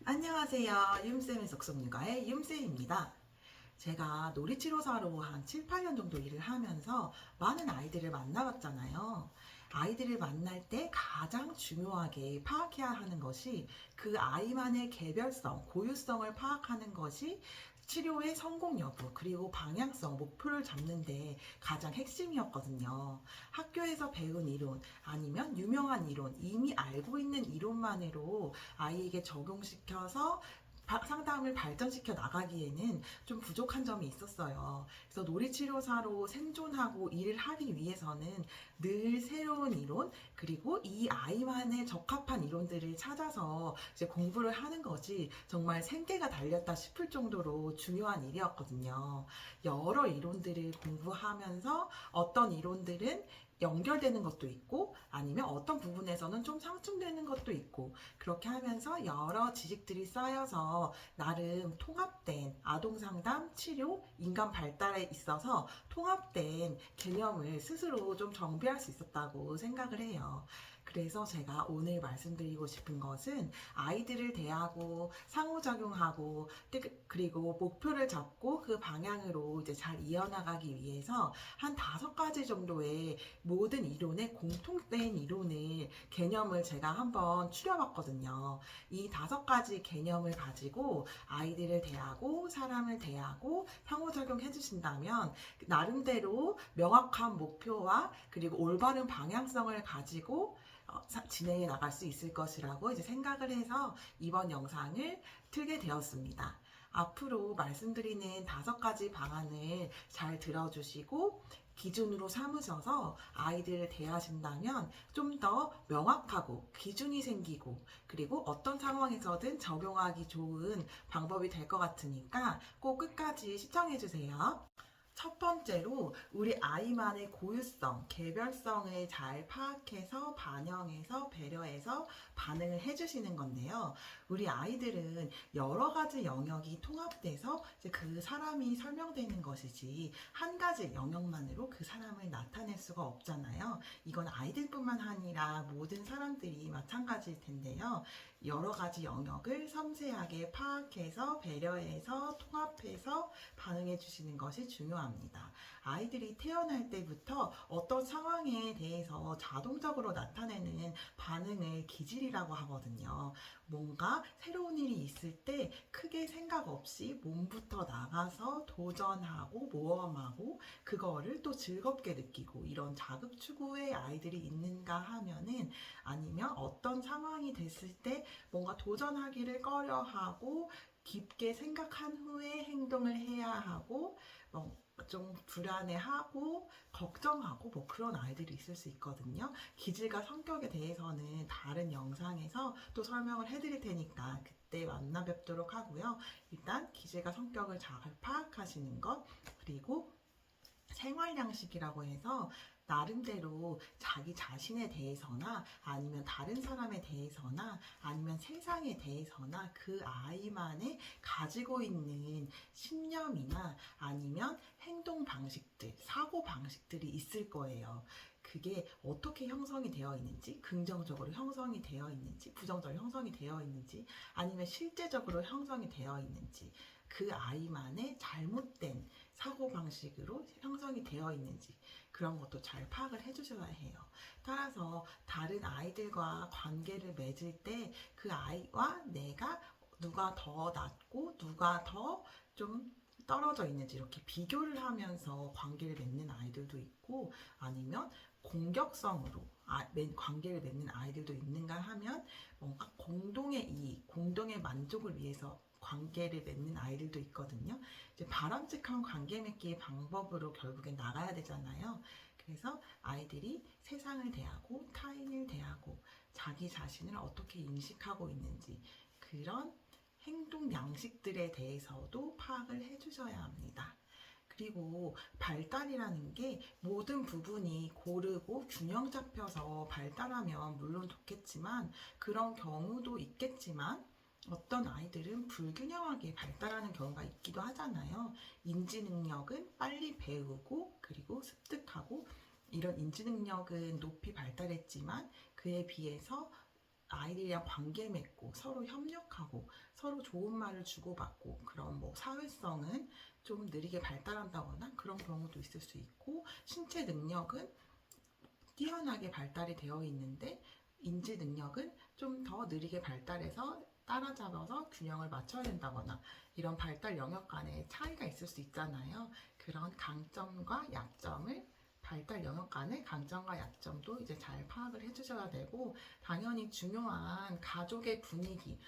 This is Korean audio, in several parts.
안녕하세요. 윰쌤의 속속육아의 윰쌤입니다. 제가 놀이치료사로 한 7, 8년 정도 일을 하면서 많은 아이들을 만나봤잖아요. 아이들을 만날 때 가장 중요하게 파악해야 하는 것이 그 아이만의 개별성, 고유성을 파악하는 것이 치료의 성공 여부, 그리고 방향성, 목표를 잡는데 가장 핵심이었거든요. 학교에서 배운 이론, 아니면 유명한 이론, 이미 알고 있는 이론만으로 아이에게 적용시켜서 상담을 발전시켜 나가기에는 좀 부족한 점이 있었어요. 그래서 놀이치료사로 생존하고 일을 하기 위해서는 늘 새로운 이론, 그리고 이 아이만의 적합한 이론들을 찾아서 이제 공부를 하는 것이 정말 생계가 달렸다 싶을 정도로 중요한 일이었거든요. 여러 이론들을 공부하면서 어떤 이론들은 연결되는 것도 있고 아니면 어떤 부분에서는 좀 상충되는 것도 있고 그렇게 하면서 여러 지식들이 쌓여서 나름 통합된 아동상담, 치료, 인간 발달에 있어서 통합된 개념을 스스로 좀 정비할 수 있었다고 생각을 해요. 그래서 제가 오늘 말씀드리고 싶은 것은 아이들을 대하고 상호작용하고 그리고 목표를 잡고 그 방향으로 이제 잘 이어나가기 위해서 한 5가지 정도의 모든 이론의 공통된 이론을 개념을 제가 한번 추려봤거든요. 이 5가지 개념을 가지고 아이들을 대하고 사람을 대하고 상호작용해 주신다면 나름대로 명확한 목표와 그리고 올바른 방향성을 가지고 진행해 나갈 수 있을 것이라고 이제 생각을 해서 이번 영상을 틀게 되었습니다. 앞으로 말씀드리는 5가지 방안을 잘 들어주시고 기준으로 삼으셔서 아이들을 대하신다면 좀 더 명확하고 기준이 생기고 그리고 어떤 상황에서든 적용하기 좋은 방법이 될 것 같으니까 꼭 끝까지 시청해주세요. 첫 번째로 우리 아이만의 고유성, 개별성을 잘 파악해서 반영해서 배려해서 반응을 해주시는 건데요. 우리 아이들은 여러 가지 영역이 통합돼서 이제 그 사람이 설명되는 것이지 한 가지 영역만으로 그 사람을 나타낼 수가 없잖아요. 이건 아이들뿐만 아니라 모든 사람들이 마찬가지일 텐데요. 여러 가지 영역을 섬세하게 파악해서 배려해서 통합해서 반응해 주시는 것이 중요합니다. 아이들이 태어날 때부터 어떤 상황에 대해서 자동적으로 나타내는 반응을 기질이라고 하거든요. 뭔가 새로운 일이 있을 때 크게 생각 없이 몸부터 나가서 도전하고 모험하고 그거를 또 즐겁게 느끼고 이런 자극 추구의 아이들이 있는가 하면은 아니면 어떤 상황이 됐을 때 뭔가 도전하기를 꺼려하고 깊게 생각한 후에 행동을 해야 하고 좀 불안해하고 걱정하고 뭐 그런 아이들이 있을 수 있거든요. 기질과 성격에 대해서는 다른 영상에서 또 설명을 해드릴 테니까 그때 만나 뵙도록 하고요. 일단 기질과 성격을 잘 파악하시는 것 그리고 생활 양식이라고 해서 나름대로 자기 자신에 대해서나 아니면 다른 사람에 대해서나 아니면 세상에 대해서나 그 아이만의 가지고 있는 신념이나 아니면 행동 방식들, 사고 방식들이 있을 거예요. 그게 어떻게 형성이 되어 있는지, 긍정적으로 형성이 되어 있는지, 부정적으로 형성이 되어 있는지, 아니면 실제적으로 형성이 되어 있는지, 그 아이만의 잘못된 사고방식으로 형성이 되어 있는지 그런 것도 잘 파악을 해주셔야 해요. 따라서 다른 아이들과 관계를 맺을 때 그 아이와 내가 누가 더 낫고 누가 더 좀 떨어져 있는지 이렇게 비교를 하면서 관계를 맺는 아이들도 있고 아니면 공격성으로 관계를 맺는 아이들도 있는가 하면 뭔가 공동의 이익, 공동의 만족을 위해서 관계를 맺는 아이들도 있거든요. 이제 바람직한 관계 맺기의 방법으로 결국엔 나가야 되잖아요. 그래서 아이들이 세상을 대하고 타인을 대하고 자기 자신을 어떻게 인식하고 있는지 그런 행동 양식들에 대해서도 파악을 해주셔야 합니다. 그리고 발달이라는 게 모든 부분이 고르고 균형 잡혀서 발달하면 물론 좋겠지만 그런 경우도 있겠지만 어떤 아이들은 불균형하게 발달하는 경우가 있기도 하잖아요. 인지 능력은 빨리 배우고 그리고 습득하고 이런 인지 능력은 높이 발달했지만 그에 비해서 아이들이랑 관계 맺고 서로 협력하고 서로 좋은 말을 주고받고, 그런 뭐 사회성은 좀 느리게 발달한다거나 그런 경우도 있을 수 있고, 신체 능력은 뛰어나게 발달이 되어 있는데 인지 능력은 좀 더 느리게 발달해서 따라잡아서 균형을 맞춰야 된다거나, 이런 발달 영역 간의 차이가 있을 수 있잖아요. 그런 강점과 약점을, 발달 영역 간의 강점과 약점도 이제 잘 파악을 해주셔야 되고, 당연히 중요한 가족의 분위기,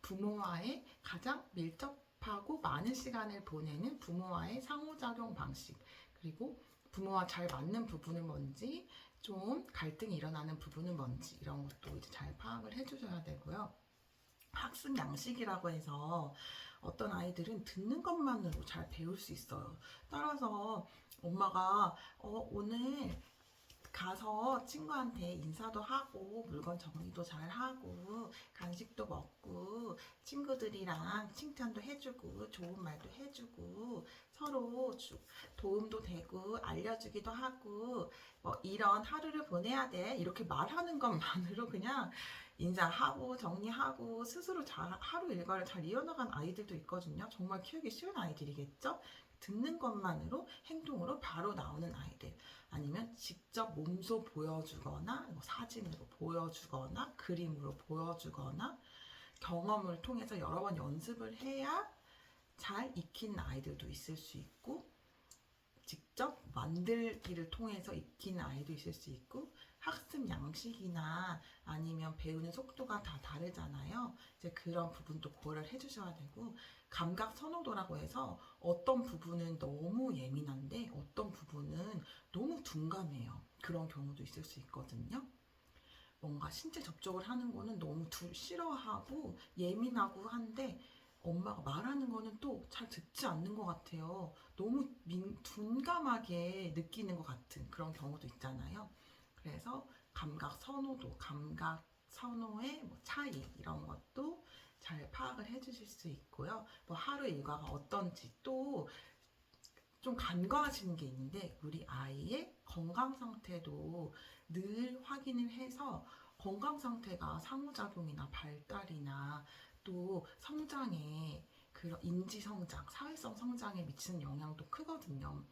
부모와의 가장 밀접하고 많은 시간을 보내는 부모와의 상호작용 방식, 그리고 부모와 잘 맞는 부분은 뭔지, 좀 갈등이 일어나는 부분은 뭔지, 이런 것도 이제 잘 파악을 해주셔야 되고요. 학습 양식이라고 해서 어떤 아이들은 듣는 것만으로 잘 배울 수 있어요. 따라서 엄마가 오늘 가서 친구한테 인사도 하고 물건 정리도 잘 하고 간식도 먹고 친구들이랑 칭찬도 해주고 좋은 말도 해주고 서로 도움도 되고 알려주기도 하고 뭐 이런 하루를 보내야 돼, 이렇게 말하는 것만으로 그냥 인사하고 정리하고 스스로 잘 하루 일과를 잘 이어나간 아이들도 있거든요. 정말 키우기 쉬운 아이들이겠죠? 듣는 것만으로 행동으로 바로 나오는 아이들, 아니면 직접 몸소 보여주거나 뭐 사진으로 보여주거나 그림으로 보여주거나 경험을 통해서 여러 번 연습을 해야 잘 익히는 아이들도 있을 수 있고, 직접 만들기를 통해서 익히는 아이도 있을 수 있고, 학습 양식이나 아니면 배우는 속도가 다 다르잖아요. 이제 그런 부분도 고려를 해주셔야 되고, 감각 선호도라고 해서 어떤 부분은 너무 예민한데 어떤 부분은 너무 둔감해요. 그런 경우도 있을 수 있거든요. 뭔가 신체 접촉을 하는 거는 너무 싫어하고 예민하고 한데 엄마가 말하는 거는 또 잘 듣지 않는 것 같아요. 너무 둔감하게 느끼는 것 같은 그런 경우도 있잖아요. 그래서 감각 선호도, 감각 선호의 뭐 차이, 이런 것도 잘 파악을 해주실 수 있고요. 뭐 하루 일과가 어떤지, 또 좀 간과하시는 게 있는데 우리 아이의 건강 상태도 늘 확인을 해서, 건강 상태가 상호작용이나 발달이나 또 성장에, 그런 인지 성장, 사회성 성장에 미치는 영향도 크거든요.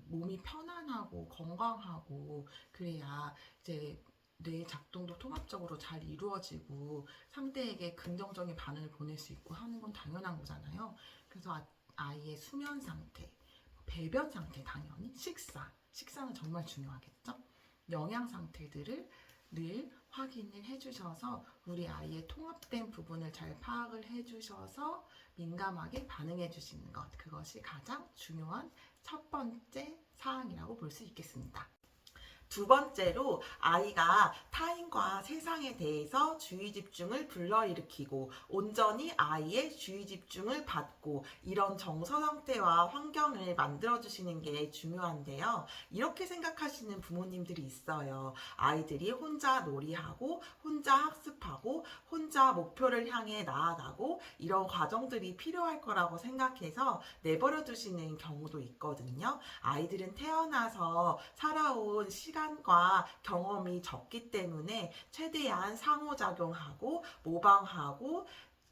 몸이 편안하고 건강하고 그래야 이제 뇌 작동도 통합적으로 잘 이루어지고 상대에게 긍정적인 반응을 보낼 수 있고 하는 건 당연한 거잖아요. 그래서 아이의 수면 상태, 배변 상태, 당연히 식사는 정말 중요하겠죠. 영양 상태들을 늘 확인을 해주셔서 우리 아이의 통합된 부분을 잘 파악을 해주셔서 민감하게 반응해 주시는 것, 그것이 가장 중요한 첫 번째 사항이라고 볼 수 있겠습니다. 두 번째로, 아이가 타인과 세상에 대해서 주의 집중을 불러일으키고 온전히 아이의 주의 집중을 받고, 이런 정서 상태와 환경을 만들어주시는 게 중요한데요. 이렇게 생각하시는 부모님들이 있어요. 아이들이 혼자 놀이하고 혼자 학습하고 혼자 목표를 향해 나아가고 이런 과정들이 필요할 거라고 생각해서 내버려 두시는 경우도 있거든요. 아이들은 태어나서 살아온 시간과 경험이 적기 때문에 최대한 상호작용하고 모방하고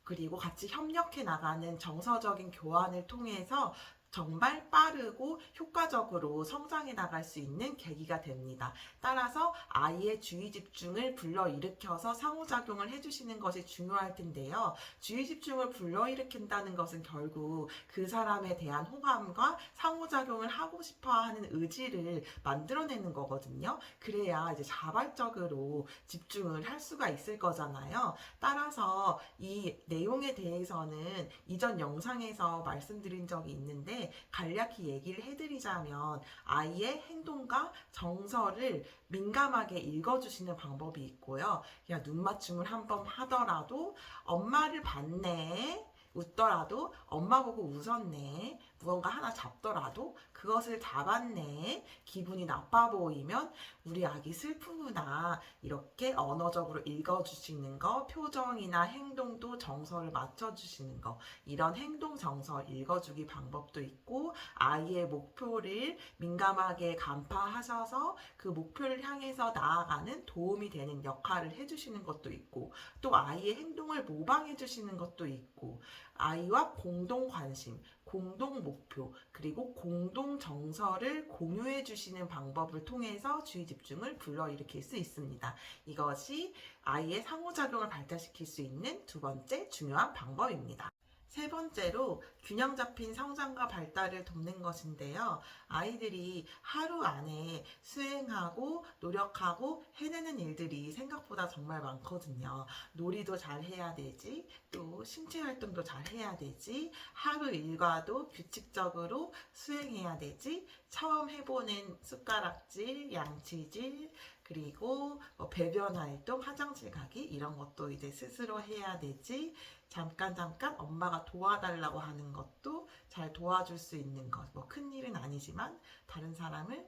그리고 같이 협력해 나가는 정서적인 교환을 통해서 정말 빠르고 효과적으로 성장해 나갈 수 있는 계기가 됩니다. 따라서 아이의 주의 집중을 불러일으켜서 상호작용을 해주시는 것이 중요할 텐데요. 주의 집중을 불러일으킨다는 것은 결국 그 사람에 대한 호감과 상호작용을 하고 싶어 하는 의지를 만들어내는 거거든요. 그래야 이제 자발적으로 집중을 할 수가 있을 거잖아요. 따라서 이 내용에 대해서는 이전 영상에서 말씀드린 적이 있는데, 간략히 얘기를 해드리자면 아이의 행동과 정서를 민감하게 읽어주시는 방법이 있고요. 그냥 눈 맞춤을 한번 하더라도 엄마를 봤네, 웃더라도 엄마 보고 웃었네. 무언가 하나 잡더라도 그것을 잡았네. 기분이 나빠 보이면 우리 아기 슬프구나. 이렇게 언어적으로 읽어주시는 거, 표정이나 행동도 정서를 맞춰주시는 거. 이런 행동 정서 읽어주기 방법도 있고, 아이의 목표를 민감하게 간파하셔서 그 목표를 향해서 나아가는 도움이 되는 역할을 해주시는 것도 있고, 또 아이의 행동을 모방해주시는 것도 있고, 아이와 공동 관심, 공동 목표, 그리고 공동 정서를 공유해 주시는 방법을 통해서 주의 집중을 불러일으킬 수 있습니다. 이것이 아이의 상호작용을 발달시킬 수 있는 두 번째 중요한 방법입니다. 세 번째로 균형 잡힌 성장과 발달을 돕는 것인데요. 아이들이 하루 안에 수행하고 노력하고 해내는 일들이 생각보다 정말 많거든요. 놀이도 잘 해야 되지, 또 신체 활동도 잘 해야 되지, 하루 일과도 규칙적으로 수행해야 되지, 처음 해보는 숟가락질, 양치질, 그리고 배변 활동, 화장실 가기 이런 것도 이제 스스로 해야 되지. 잠깐 엄마가 도와달라고 하는 것도 잘 도와줄 수 있는 것. 뭐 큰일은 아니지만 다른 사람을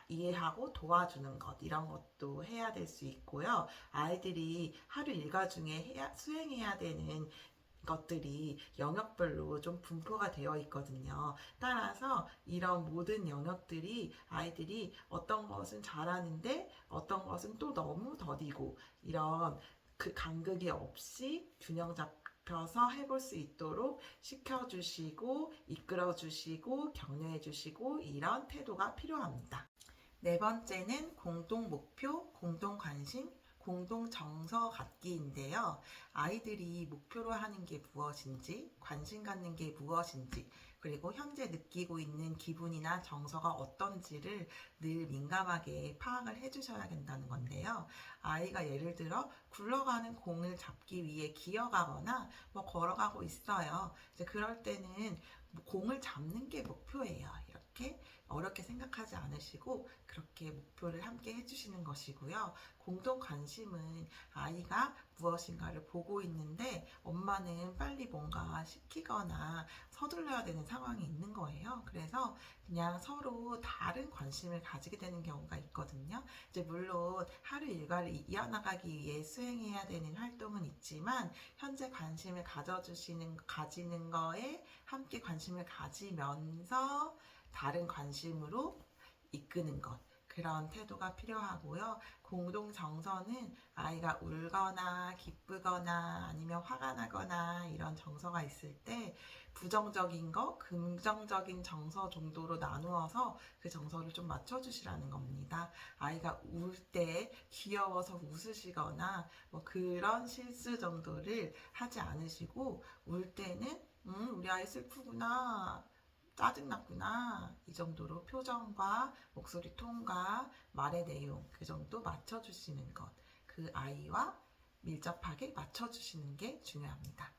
이해하고 도와주는 것 이런 것도 해야 될 수 있고요. 아이들이 하루 일과 중에 수행해야 되는 것들이 영역별로 좀 분포가 되어 있거든요. 따라서 이런 모든 영역들이 아이들이 어떤 것은 잘하는데 어떤 것은 또 너무 더디고 이런 그 간극이 없이 균형 잡혀서 해볼 수 있도록 시켜주시고 이끌어주시고 격려해주시고 이런 태도가 필요합니다. 네 번째는 공동 목표, 공동 관심, 공동 정서 갖기인데요. 아이들이 목표로 하는 게 무엇인지, 관심 갖는 게 무엇인지, 그리고 현재 느끼고 있는 기분이나 정서가 어떤지를 늘 민감하게 파악을 해주셔야 된다는 건데요. 아이가 예를 들어 굴러가는 공을 잡기 위해 기어가거나 뭐 걸어가고 있어요. 이제 그럴 때는 공을 잡는 게 목표예요. 이렇게 어렵게 생각하지 않으시고 그렇게 목표를 함께 해주시는 것이고요. 공동 관심은 아이가 무엇인가를 보고 있는데 엄마는 빨리 뭔가 시키거나 서둘러야 되는 상황이 있는 거예요. 그래서 그냥 서로 다른 관심을 가지게 되는 경우가 있거든요. 이제 물론 하루 일과를 이어나가기 위해 수행해야 되는 활동은 있지만 현재 관심을 가지는 거에 함께 관심을 가지면서 다른 관심으로 이끄는 것. 그런 태도가 필요하고요. 공동 정서는 아이가 울거나 기쁘거나 아니면 화가 나거나 이런 정서가 있을 때 부정적인 거, 긍정적인 정서 정도로 나누어서 그 정서를 좀 맞춰주시라는 겁니다. 아이가 울 때 귀여워서 웃으시거나 뭐 그런 실수 정도를 하지 않으시고 울 때는 우리 아이 슬프구나. 짜증났구나. 이 정도로 표정과 목소리 톤과 말의 내용 그 정도 맞춰주시는 것. 그 아이와 밀접하게 맞춰주시는 게 중요합니다.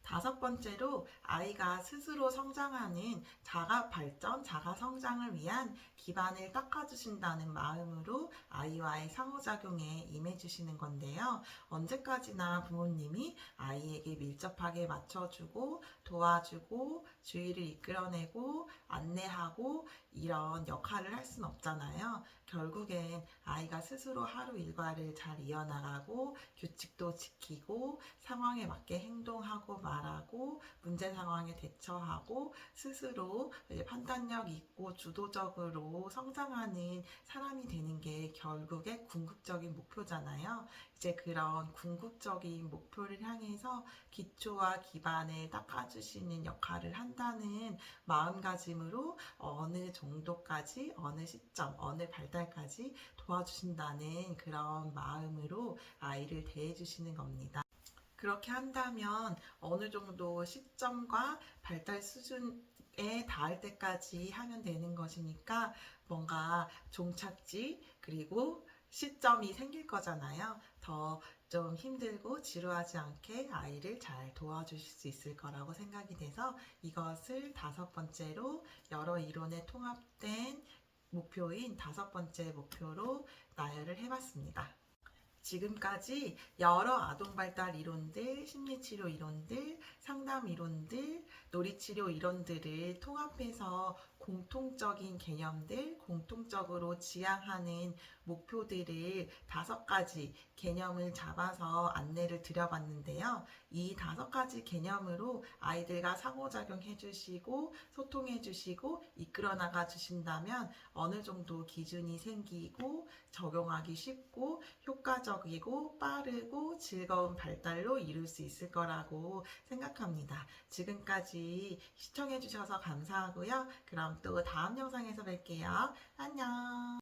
다섯 번째로 아이가 스스로 성장하는 자가 발전, 자가 성장을 위한 기반을 닦아주신다는 마음으로 아이와의 상호작용에 임해주시는 건데요. 언제까지나 부모님이 아이에게 밀접하게 맞춰주고 도와주고 주의를 이끌어내고 안내하고 이런 역할을 할 수는 없잖아요. 결국엔 아이가 스스로 하루 일과를 잘 이어나가고 규칙도 지키고 상황에 맞게 행동하고 말하고 문제 상황에 대처하고 스스로 판단력 있고 주도적으로 성장하는 사람이 되는 게 결국에 궁극적인 목표잖아요. 이제 그런 궁극적인 목표를 향해서 기초와 기반을 닦아주시는 역할을 한다는 마음가짐으로 어느 정도까지, 어느 시점, 어느 발달까지 도와주신다는 그런 마음으로 아이를 대해주시는 겁니다. 그렇게 한다면 어느 정도 시점과 발달 수준에 닿을 때까지 하면 되는 것이니까 뭔가 종착지 그리고 시점이 생길 거잖아요. 더 좀 힘들고 지루하지 않게 아이를 잘 도와주실 수 있을 거라고 생각이 돼서 이것을 다섯 번째로 여러 이론에 통합된 목표인 다섯 번째 목표로 나열을 해봤습니다. 지금까지 여러 아동발달 이론들, 심리치료 이론들, 상담 이론들, 놀이치료 이론들을 통합해서 공통적인 개념들, 공통적으로 지향하는 목표들을 5가지 개념을 잡아서 안내를 드려봤는데요. 이 5가지 개념으로 아이들과 상호작용해 주시고 소통해 주시고 이끌어 나가 주신다면 어느 정도 기준이 생기고 적용하기 쉽고 효과적이고 빠르고 즐거운 발달로 이룰 수 있을 거라고 생각합니다. 지금까지 시청해 주셔서 감사하고요. 그럼 또 다음 영상에서 뵐게요. 안녕.